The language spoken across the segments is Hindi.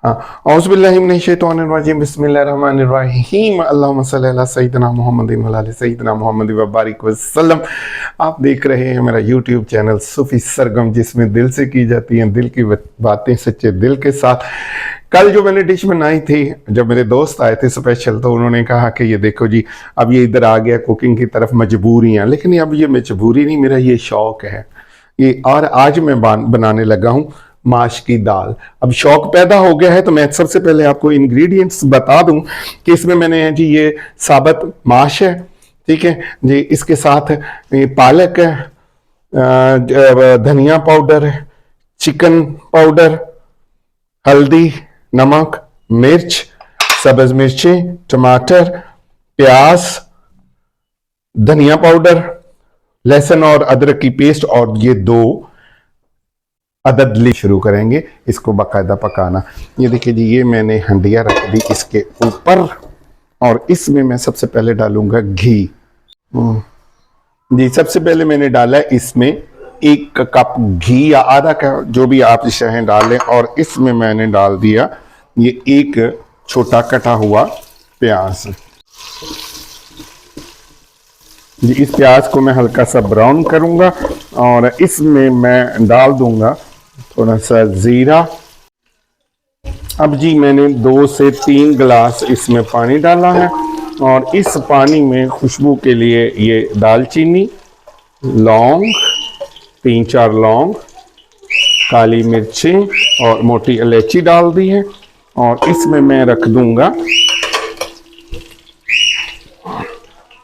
हाँ, औज़ुबिल्लाहि मिनश्शैतानिर्रजीम बिस्मिल्लाहिर्रहमानिर्रहीम अल्लाहुम्मा सल्लि अला सय्यिदिना मुहम्मदिन व अला सय्यिदिना मुहम्मद व बारिक वसल्लम। आप देख रहे हैं मेरा यूट्यूब चैनल सूफी सरगम, जिसमें दिल से की जाती हैं दिल की बातें सच्चे दिल के साथ। कल जो मैंने डिश बनाई थी, जब मेरे दोस्त आए थे स्पेशल, तो उन्होंने कहा कि ये देखो जी, अब ये इधर आ गया कुकिंग की तरफ, मजबूरियाँ। लेकिन अब ये मजबूरी नहीं, मेरा ये शौक़ है ये। और आज मैं बनाने लगा हूँ माश की दाल। अब शौक पैदा हो गया है, तो मैं सबसे पहले आपको इंग्रेडिएंट्स बता दूं कि इसमें मैंने जी ये साबुत माश है, ठीक है जी। इसके साथ ये पालक है, धनिया पाउडर है, चिकन पाउडर, हल्दी, नमक, मिर्च, सब्ज मिर्चें, टमाटर, प्याज, धनिया पाउडर, लहसुन और अदरक की पेस्ट, और ये 2 अदद ली। शुरू करेंगे इसको बाकायदा पकाना। ये देखिए जी, ये मैंने हंडिया रख दी इसके ऊपर, और इसमें मैं सबसे पहले डालूंगा घी। जी, सबसे पहले मैंने डाला है इसमें 1 कप घी या आधा कप, जो भी आप चाहें डालें। और इसमें मैंने डाल दिया ये 1 छोटा कटा हुआ प्याज। जी, इस प्याज को मैं हल्का सा ब्राउन करूंगा, और इसमें मैं डाल दूंगा थोड़ा सा जीरा। अब जी मैंने 2 से 3 गिलास इसमें पानी डाला है, और इस पानी में खुशबू के लिए ये दालचीनी, लौंग, 3-4 लौंग, काली मिर्चें और मोटी इलायची डाल दी है। और इसमें मैं रख दूंगा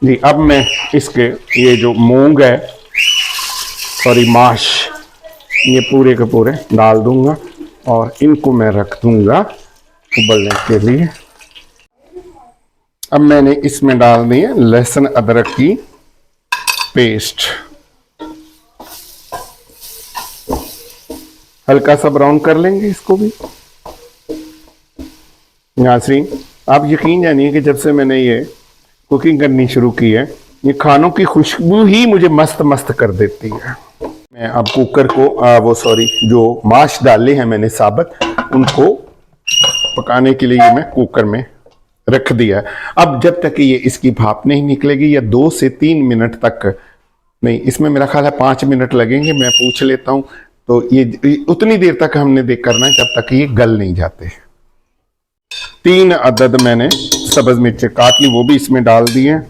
जी, अब मैं इसके ये जो मूंग है, सॉरी माश, ये पूरे के पूरे डाल दूंगा, और इनको मैं रख दूंगा उबलने के लिए। अब मैंने इसमें डाल दी है लहसुन अदरक की पेस्ट, हल्का सा ब्राउन कर लेंगे इसको भी। नाज़रीन, आप यकीन जानिए कि जब से मैंने ये कुकिंग करनी शुरू की है, ये खानों की खुशबू ही मुझे मस्त मस्त कर देती है। मैं अब कुकर को जो माश डाले हैं मैंने साबुत, उनको पकाने के लिए मैं कुकर में रख दिया है। अब जब तक ये इसकी भाप नहीं निकलेगी, या 2 से 3 मिनट तक, नहीं इसमें मेरा ख्याल है 5 मिनट लगेंगे, मैं पूछ लेता हूँ। तो ये उतनी देर तक हमने करना है जब तक ये गल नहीं जाते। 3 अदद मैंने सब्ज मिर्चें काट ली, वो भी इसमें डाल दी है।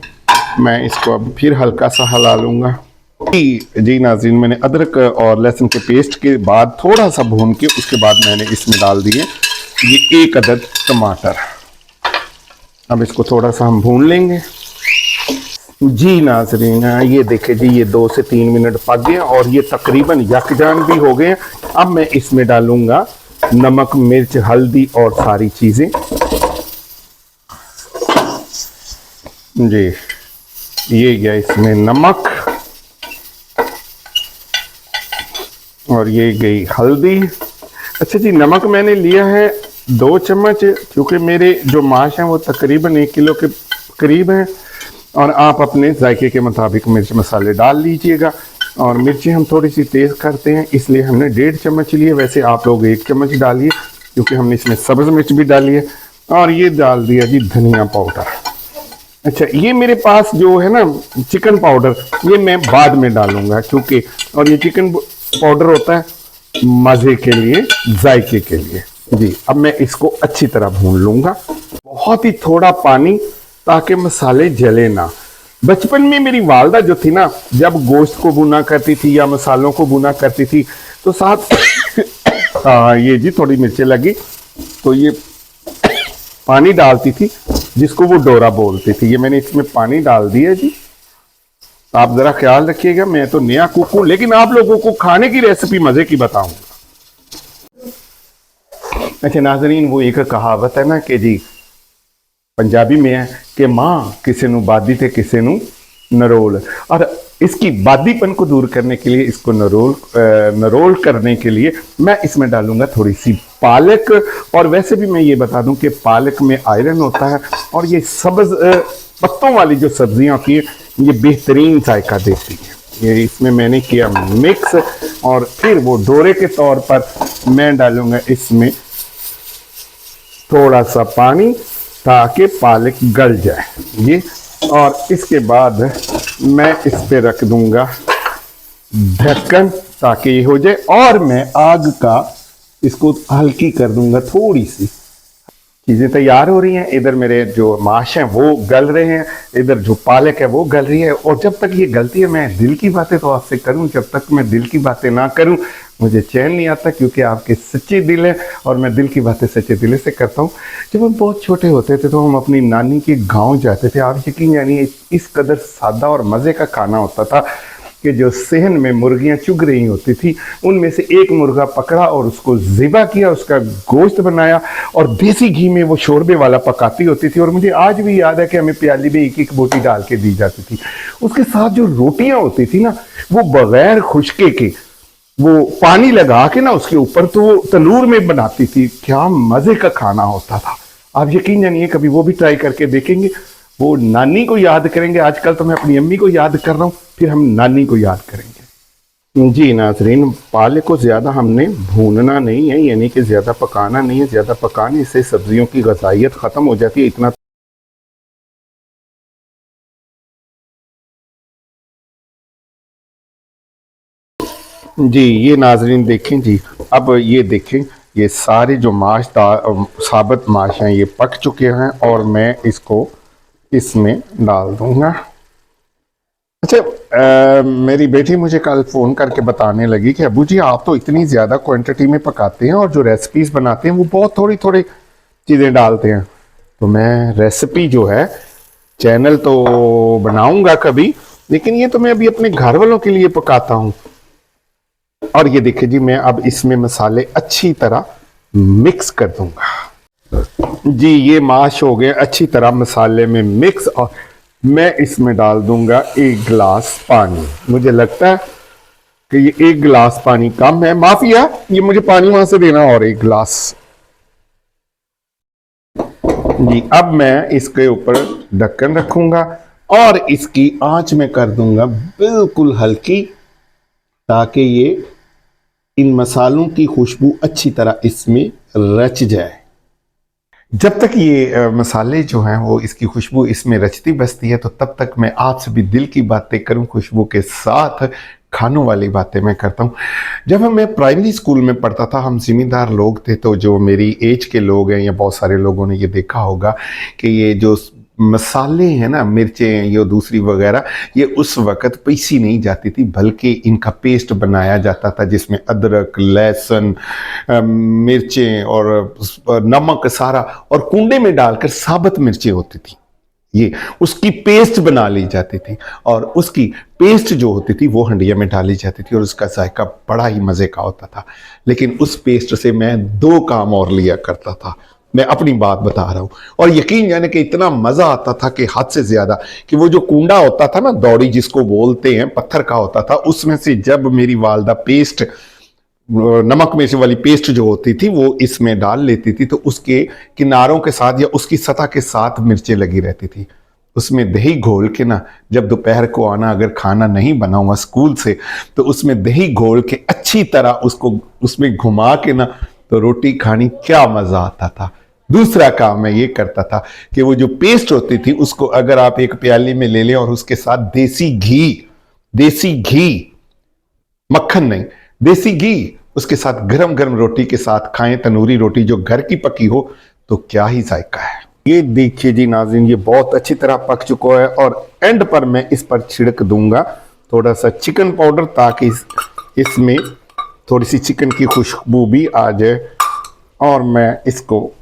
मैं इसको अब फिर हल्का सा हिला लूंगा। जी नाज़रीन, मैंने अदरक और लहसुन के पेस्ट के बाद थोड़ा सा भून के, उसके बाद मैंने इसमें डाल दिए ये 1 अदद टमाटर। अब इसको थोड़ा सा हम भून लेंगे। जी नाज़रीन, ये देखे जी, ये 2 से 3 मिनट पक गए, और ये तकरीबन यकजान भी हो गए। अब मैं इसमें डालूंगा नमक, मिर्च, हल्दी और सारी चीजें। जी, ये गया इसमें नमक, और ये गई हल्दी। अच्छा जी, नमक मैंने लिया है 2 चम्मच, क्योंकि मेरे जो माश हैं वो तकरीबन 1 किलो के करीब हैं, और आप अपने जायके के मुताबिक मिर्च मसाले डाल लीजिएगा। और मिर्ची हम थोड़ी सी तेज़ करते हैं, इसलिए हमने 1.5 चम्मच लिए। वैसे आप लोग 1 चम्मच डालिए, क्योंकि हमने इसमें सब्ज़ मिर्च भी डाली है। और ये डाल दिया जी धनिया पाउडर। अच्छा, ये मेरे पास जो है ना चिकन पाउडर, ये मैं बाद में डालूंगा, क्योंकि और ये चिकन पाउडर होता है मज़े के लिए, जायके के लिए। जी, अब मैं इसको अच्छी तरह भून लूँगा, बहुत ही थोड़ा पानी, ताकि मसाले जले ना। बचपन में मेरी वालदा जो थी ना, जब गोश्त को भुना करती थी या मसालों को भुना करती थी, तो साथ ये जी थोड़ी मिर्चें लगी, तो ये पानी डालती थी, जिसको वो डोरा बोलती थी। ये मैंने इसमें पानी डाल दिया जी। आप ज़रा ख्याल रखिएगा, मैं तो नया कुक हूँ, लेकिन आप लोगों को खाने की रेसिपी मज़े की बताऊंगा। अच्छा नाज़रीन, वो एक कहावत है ना कि जी पंजाबी में है कि माँ किसी नू बादी थे किसी नू नरोल, और इसकी बादीपन को दूर करने के लिए, इसको नरोल करने के लिए मैं इसमें डालूंगा थोड़ी सी पालक। और वैसे भी मैं ये बता दूं कि पालक में आयरन होता है, और ये सब्ज पत्तों वाली जो सब्जियां होती है, ये बेहतरीन जायका देती है। ये इसमें मैंने किया मिक्स, और फिर वो डोरे के तौर पर मैं डालूंगा इसमें थोड़ा सा पानी ताकि पालक गल जाए ये। और इसके बाद मैं इस पे रख दूंगा ढक्कन ताकि ये हो जाए, और मैं आग का इसको हल्की कर दूंगा। थोड़ी सी चीज़ें तैयार हो रही हैं, इधर मेरे जो माश हैं वो गल रहे हैं, इधर जो पालक है वो गल रही है। और जब तक ये गलती है मैं दिल की बातें तो आपसे करूं, जब तक मैं दिल की बातें ना करूं मुझे चैन नहीं आता, क्योंकि आपके सच्चे दिल है और मैं दिल की बातें सच्चे दिल से करता हूं। जब हम बहुत छोटे होते थे तो हम अपनी नानी के गाँव जाते थे। आप यकीन जानिए इस कदर सादा और मज़े का खाना होता था कि जो सेहन में मुर्गियां चुग रही होती थी उनमें से एक मुर्गा पकड़ा और उसको ज़िबा किया, उसका गोश्त बनाया और देसी घी में वो शोरबे वाला पकाती होती थी। और मुझे आज भी याद है कि हमें प्याली में एक एक बोटी डाल के दी जाती थी। उसके साथ जो रोटियां होती थी ना, वो बगैर खुशके के वो पानी लगा के ना उसके ऊपर तो तनूर में बनाती थी। क्या मज़े का खाना होता था, आप यकीन जानिए कभी वो भी ट्राई करके देखेंगे। वो नानी को याद करेंगे। आजकल तो मैं अपनी अम्मी को याद कर रहा हूँ, फिर हम नानी को याद करेंगे। जी नाज़रीन, पालक को ज़्यादा हमने भूनना नहीं है, यानी कि ज़्यादा पकाना नहीं है। ज़्यादा पकाने से सब्जियों की ग़ज़ाइयत ख़त्म हो जाती है। इतना जी ये नाज़रीन देखें जी, अब ये देखें ये सारे जो माश साबुत माश हैं ये पक चुके हैं और मैं इसको इसमें डाल दूंगा। अच्छा, मेरी बेटी मुझे कल फ़ोन करके बताने लगी कि अबू जी आप तो इतनी ज़्यादा क्वांटिटी में पकाते हैं और जो रेसिपीज़ बनाते हैं वो बहुत थोड़ी थोड़ी चीज़ें डालते हैं। तो मैं रेसिपी जो है चैनल तो बनाऊंगा कभी, लेकिन ये तो मैं अभी अपने घर वालों के लिए पकाता हूँ। और ये देखिए जी, मैं अब इसमें मसाले अच्छी तरह मिक्स कर दूंगा। जी ये माश हो गए अच्छी तरह मसाले में मिक्स, और मैं इसमें डाल दूंगा 1 गिलास पानी। मुझे लगता है कि ये 1 गिलास पानी कम है, माफिया ये मुझे पानी वहां से देना और 1 गिलास। जी अब मैं इसके ऊपर ढक्कन रखूंगा और इसकी आंच में कर दूंगा बिल्कुल हल्की, ताकि ये इन मसालों की खुशबू अच्छी तरह इसमें रच जाए। जब तक ये मसाले जो हैं वो इसकी खुशबू इसमें रचती बसती है, तो तब तक मैं आपसे भी दिल की बातें करूं, खुशबू के साथ खानों वाली बातें मैं करता हूं। जब मैं प्राइमरी स्कूल में पढ़ता था, हम ज़िम्मेदार लोग थे, तो जो मेरी एज के लोग हैं या बहुत सारे लोगों ने ये देखा होगा कि ये जो मसाले हैं ना, मिर्चें ये दूसरी वगैरह, ये उस वक़्त पीसी नहीं जाती थी, बल्कि इनका पेस्ट बनाया जाता था जिसमें अदरक, लहसुन, मिर्चें और नमक सारा, और कुंडे में डालकर साबुत मिर्चें होती थी, ये उसकी पेस्ट बना ली जाती थी। और उसकी पेस्ट जो होती थी वो हंडिया में डाली जाती थी और उसका जायका बड़ा ही मज़े का होता था। लेकिन उस पेस्ट से मैं 2 काम और लिया करता था, मैं अपनी बात बता रहा हूं। और यकीन जाने कि इतना मजा आता था कि हद से ज्यादा, कि वो जो कुंडा होता था ना, दौड़ी जिसको बोलते हैं, पत्थर का होता था, उसमें से जब मेरी वालदा पेस्ट, नमक मिर्च वाली पेस्ट जो होती थी वो इसमें डाल लेती थी, तो उसके किनारों के साथ या उसकी सतह के साथ मिर्चें लगी रहती थी। उसमें दही घोल के ना, जब दोपहर को आना, अगर खाना नहीं बना हुआ स्कूल से, तो उसमें दही घोल के अच्छी तरह उसको उसमें घुमा के ना, तो रोटी खानी क्या मजा आता था। दूसरा काम मैं ये करता था कि वो जो पेस्ट होती थी उसको अगर आप एक प्याली में ले लें और उसके साथ देसी घी, मक्खन नहीं, देसी घी, उसके साथ गरम गरम रोटी के साथ खाएं, तनूरी रोटी जो घर की पकी हो, तो क्या ही जायका है। ये देखिए जी नाज़रीन, ये बहुत अच्छी तरह पक चुका है और एंड पर मैं इस पर छिड़क दूंगा थोड़ा सा चिकन पाउडर, ताकि इसमें थोड़ी सी चिकन की खुशबू भी आ जाए। और मैं इसको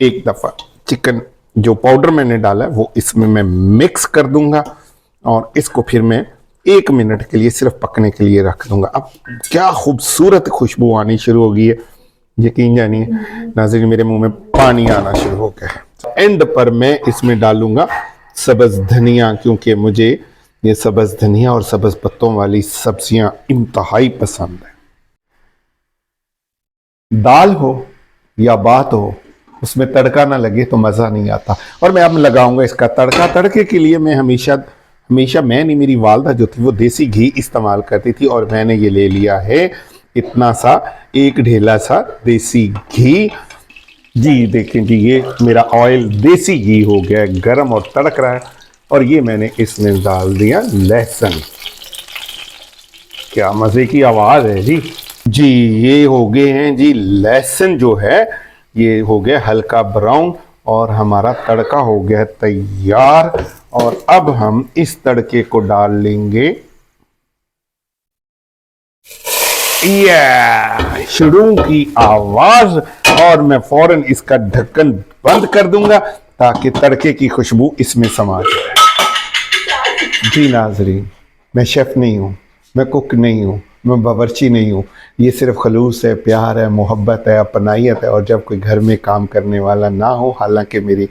एक दफ़ा चिकन जो पाउडर मैंने डाला है वो इसमें मैं मिक्स कर दूंगा और इसको फिर मैं 1 मिनट के लिए सिर्फ पकने के लिए रख दूंगा। अब क्या खूबसूरत खुशबू आनी शुरू हो गई है, यकीन जानिए नाज़रीन, मेरे मुंह में पानी आना शुरू हो गया है। एंड पर मैं इसमें डालूंगा सब्ज़ धनिया, क्योंकि मुझे ये सब्ज़ धनिया और सब्ज़ पत्तों वाली सब्जियां इंतहाई पसंद है। दाल हो या बात हो, उसमें तड़का ना लगे तो मज़ा नहीं आता। और मैं अब लगाऊंगा इसका तड़का। तड़के के लिए मैं हमेशा मैं नहीं, मेरी वालदा जो थी वो देसी घी इस्तेमाल करती थी, और मैंने ये ले लिया है इतना सा, 1 ढेला सा देसी घी। जी देखें जी, ये मेरा ऑयल देसी घी हो गया है गरम और तड़क रहा है। और ये मैंने इसमें डाल दिया लहसुन। क्या मज़े की आवाज़ है जी। जी ये हो गए हैं जी, लहसुन जो है ये हो गया हल्का ब्राउन और हमारा तड़का हो गया तैयार। और अब हम इस तड़के को डाल लेंगे, ये शुरू की आवाज। और मैं फौरन इसका ढक्कन बंद कर दूंगा ताकि तड़के की खुशबू इसमें समा जाए। जी नाजरीन, मैं शेफ नहीं हूँ, मैं कुक नहीं हूँ, मैं बावर्ची नहीं हूँ। ये सिर्फ खलूस है, प्यार है, मोहब्बत है, अपनाइत है। और जब कोई घर में काम करने वाला ना हो, हालांकि मेरी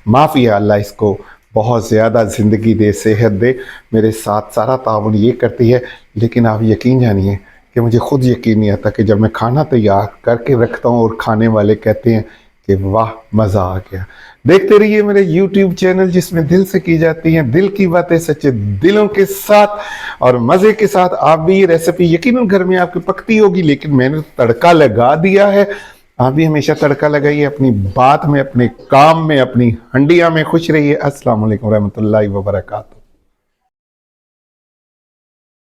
माफ़ी है, अल्लाह इसको बहुत ज़्यादा ज़िंदगी दे, सेहत दे, मेरे साथ सारा ताउन ये करती है। लेकिन आप यकीन जानिए कि मुझे खुद यकीन नहीं आता कि जब मैं खाना तैयार करके रखता हूँ और खाने वाले कहते हैं कि वाह मज़ा आ गया। देखते रहिए मेरे YouTube चैनल जिसमें दिल से की जाती हैं दिल की बातें सच्चे दिलों के साथ और मज़े के साथ। आप भी ये रेसिपी यकीनन घर में आपकी पकती होगी, लेकिन मैंने तड़का लगा दिया है। आप भी हमेशा तड़का लगाइए अपनी बात में, अपने काम में, अपनी हंडिया में। खुश रहिए। अस्सलाम वालेकुम रहमतुल्लाहि व बरकातहू।